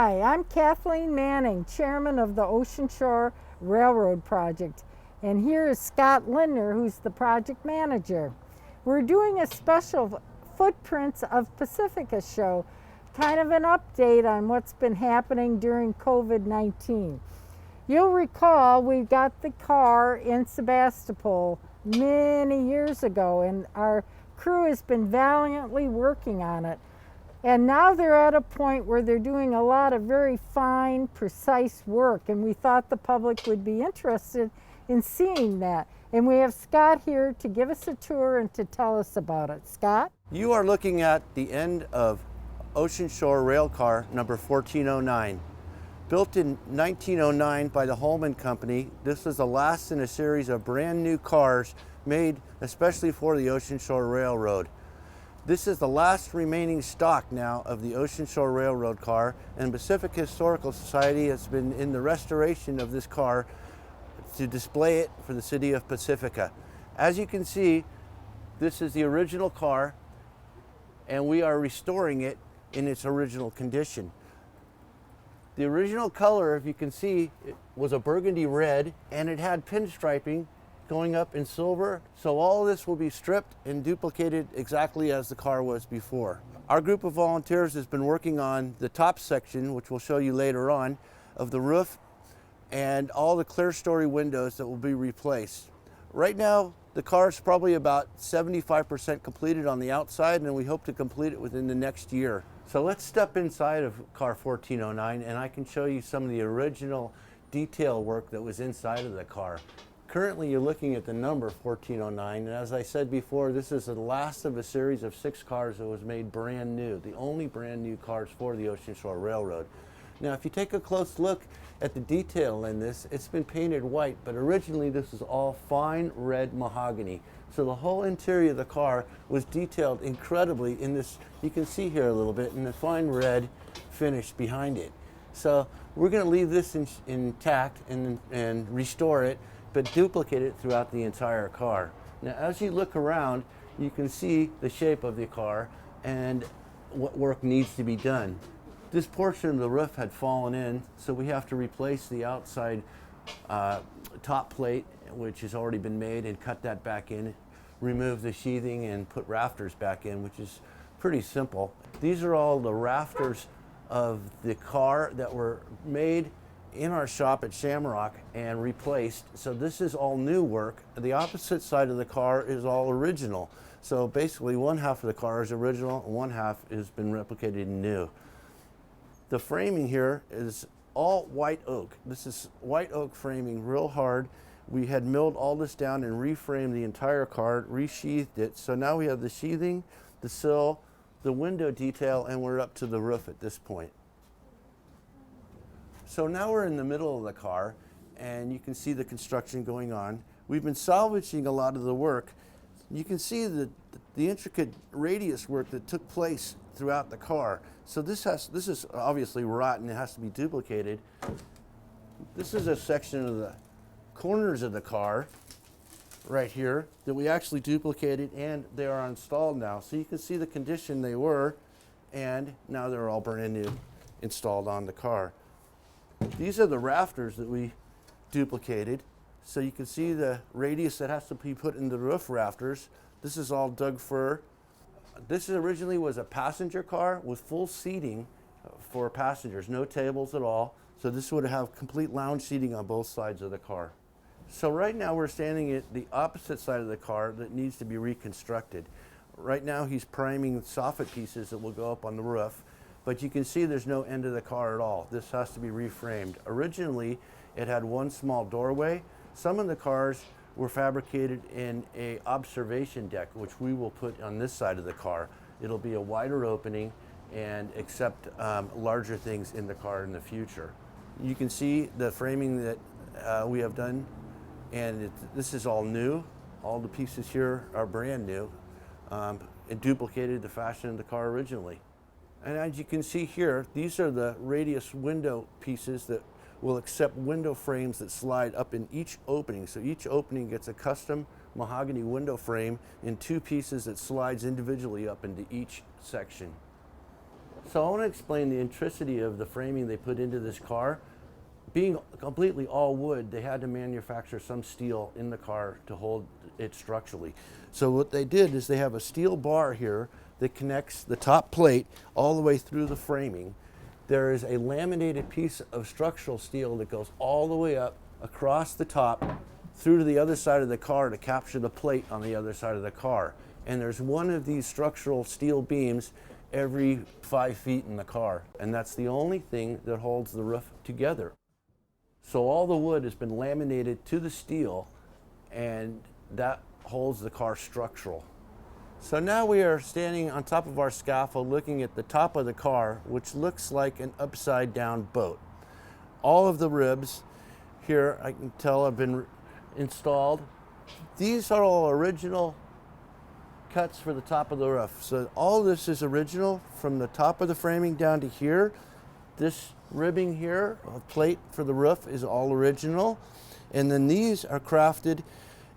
Hi, I'm Kathleen Manning, Chairman of the Ocean Shore Railroad Project, and here is Scott Lindner, who's the project manager. We're doing a special Footprints of Pacifica show, kind of an update on what's been happening during COVID-19. You'll recall we got the car in Sebastopol many years ago, and our crew has been valiantly working on it. And now they're at a point where they're doing a lot of very fine, precise work, and we thought the public would be interested in seeing that. And we have Scott here to give us a tour and to tell us about it. Scott? You are looking at the end of Ocean Shore Railcar number 1409. Built in 1909 by the Holman Company, this is the last in a series of brand new cars made especially for the Ocean Shore Railroad. This is the last remaining stock now of the Ocean Shore Railroad car, and Pacific Historical Society has been in the restoration of this car to display it for the city of Pacifica. As you can see, this is the original car, and we are restoring it in its original condition. The original color, if you can see, it was a burgundy red, and it had pinstriping going up in silver, so all of this will be stripped and duplicated exactly as the car was before. Our group of volunteers has been working on the top section, which we'll show you later on, of the roof and all the clear story windows that will be replaced. Right now, the car is probably about 75% completed on the outside, and we hope to complete it within the next year. So let's step inside of car 1409, and I can show you some of the original detail work that was inside of the car. Currently, you're looking at the number 1409, and as I said before, this is the last of a series of 6 cars that was made brand new, the only brand new cars for the Ocean Shore Railroad. Now, if you take a close look at the detail in this, it's been painted white, but originally this is all fine red mahogany. So the whole interior of the car was detailed incredibly in this, you can see here a little bit, in the fine red finish behind it. So we're going to leave this intact and restore it, but duplicate it throughout the entire car. Now, as you look around, you can see the shape of the car and what work needs to be done. This portion of the roof had fallen in, so we have to replace the outside top plate, which has already been made, and cut that back in, remove the sheathing, and put rafters back in, which is pretty simple. These are all the rafters of the car that were made in our shop at Shamrock and replaced. So this is all new work. The opposite side of the car is all original. So basically one half of the car is original and one half has been replicated new. The framing here is all white oak. This is white oak framing, real hard. We had milled all this down and reframed the entire car, resheathed it. So now we have the sheathing, the sill, the window detail, and we're up to the roof at this point. So now we're in the middle of the car, and you can see the construction going on. We've been salvaging a lot of the work. You can see the intricate radius work that took place throughout the car. So this is obviously rotten. It has to be duplicated. This is a section of the corners of the car right here that we actually duplicated, and they are installed now. So you can see the condition they were, and now they're all brand new, installed on the car. These are the rafters that we duplicated. So you can see the radius that has to be put in the roof rafters. This is all Doug fir. This originally was a passenger car with full seating for passengers, no tables at all. So this would have complete lounge seating on both sides of the car. So right now we're standing at the opposite side of the car that needs to be reconstructed. Right now he's priming soffit pieces that will go up on the roof. But you can see there's no end of the car at all. This has to be reframed. Originally, it had one small doorway. Some of the cars were fabricated in an observation deck, which we will put on this side of the car. It'll be a wider opening and accept larger things in the car in the future. You can see the framing that we have done, and this is all new. All the pieces here are brand new. It duplicated the fashion of the car originally. And as you can see here, these are the radius window pieces that will accept window frames that slide up in each opening. So each opening gets a custom mahogany window frame in 2 pieces that slides individually up into each section. So I want to explain the intricity of the framing they put into this car. Being completely all wood, they had to manufacture some steel in the car to hold it structurally. So what they did is they have a steel bar here that connects the top plate all the way through the framing. There is a laminated piece of structural steel that goes all the way up across the top through to the other side of the car to capture the plate on the other side of the car. And there's one of these structural steel beams every 5 feet in the car, and that's the only thing that holds the roof together. So all the wood has been laminated to the steel, and that holds the car structural. So now we are standing on top of our scaffold looking at the top of the car, which looks like an upside down boat. All of the ribs here, I can tell, have been installed. These are all original cuts for the top of the roof. So all this is original from the top of the framing down to here. This ribbing here, a plate for the roof, is all original. And then these are crafted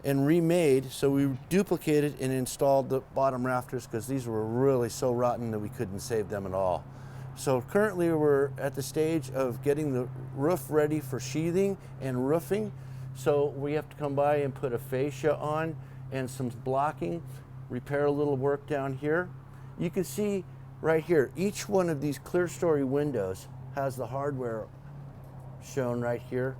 and remade, so we duplicated and installed the bottom rafters because these were really so rotten that we couldn't save them at all. So currently we're at the stage of getting the roof ready for sheathing and roofing. So we have to come by and put a fascia on and some blocking, repair a little work down here. You can see right here, each one of these clear story windows has the hardware shown right here.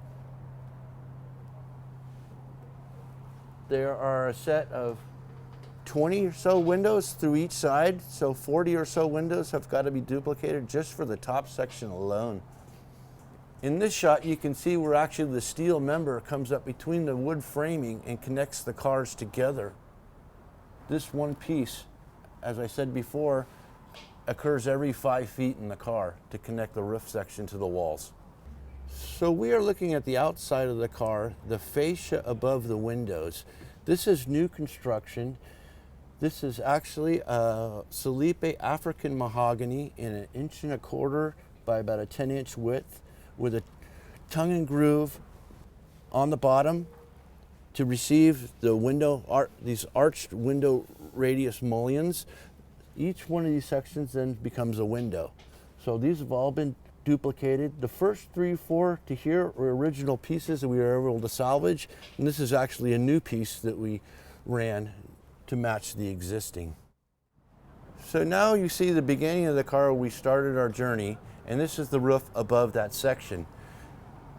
There are a set of 20 or so windows through each side, so 40 or so windows have got to be duplicated just for the top section alone. In this shot, you can see where actually the steel member comes up between the wood framing and connects the cars together. This one piece, as I said before, occurs every 5 feet in the car to connect the roof section to the walls. So we are looking at the outside of the car, the fascia above the windows. This is new construction. This is actually a Salipe African mahogany in 1.25 inches by about a 10-inch width with a tongue and groove on the bottom to receive the window, these arched window radius mullions. Each one of these sections then becomes a window. So these have all been duplicated. The first 3 or 4 to here were original pieces that we were able to salvage, and this is actually a new piece that we ran to match the existing. So now you see the beginning of the car where we started our journey, and this is the roof above that section.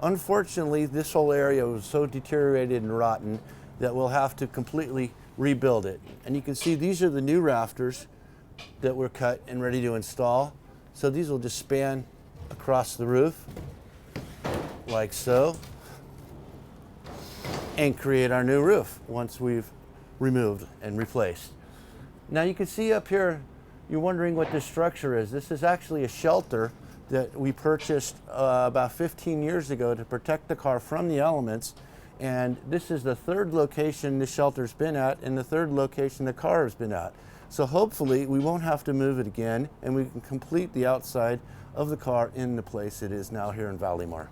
Unfortunately, this whole area was so deteriorated and rotten that we'll have to completely rebuild it. And you can see these are the new rafters that were cut and ready to install. So these will just span across the roof like so and create our new roof once we've removed and replaced. Now you can see up here, you're wondering what this structure is. This is actually a shelter that we purchased about 15 years ago to protect the car from the elements. And this is the 3rd location the shelter's been at and the 3rd location the car has been at. So hopefully we won't have to move it again and we can complete the outside of the car in the place it is now here in Valleymar.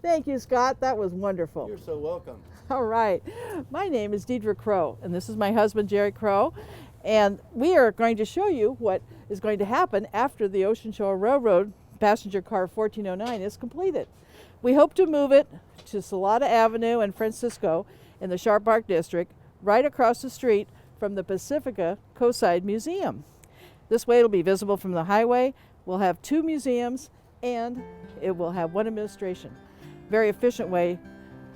Thank you, Scott. That was wonderful. You're so welcome. All right. My name is Deidre Crow, and this is my husband, Jerry Crow. And we are going to show you what is going to happen after the Ocean Shore Railroad passenger car 1409 is completed. We hope to move it to Salada Avenue and Francisco in the Sharp Park District, right across the street from the Pacifica Coastside Museum. This way it'll be visible from the highway. We'll have 2 museums and it will have 1 administration. Very efficient way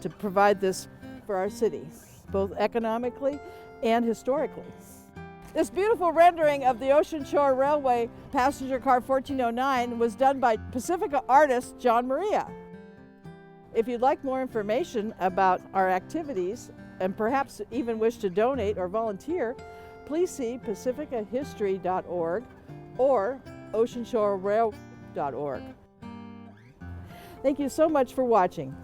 to provide this for our city, both economically and historically. This beautiful rendering of the Ocean Shore Railway passenger car 1409 was done by Pacifica artist John Maria. If you'd like more information about our activities and perhaps even wish to donate or volunteer, please see pacificahistory.org or oceanshorerail.org. Thank you so much for watching.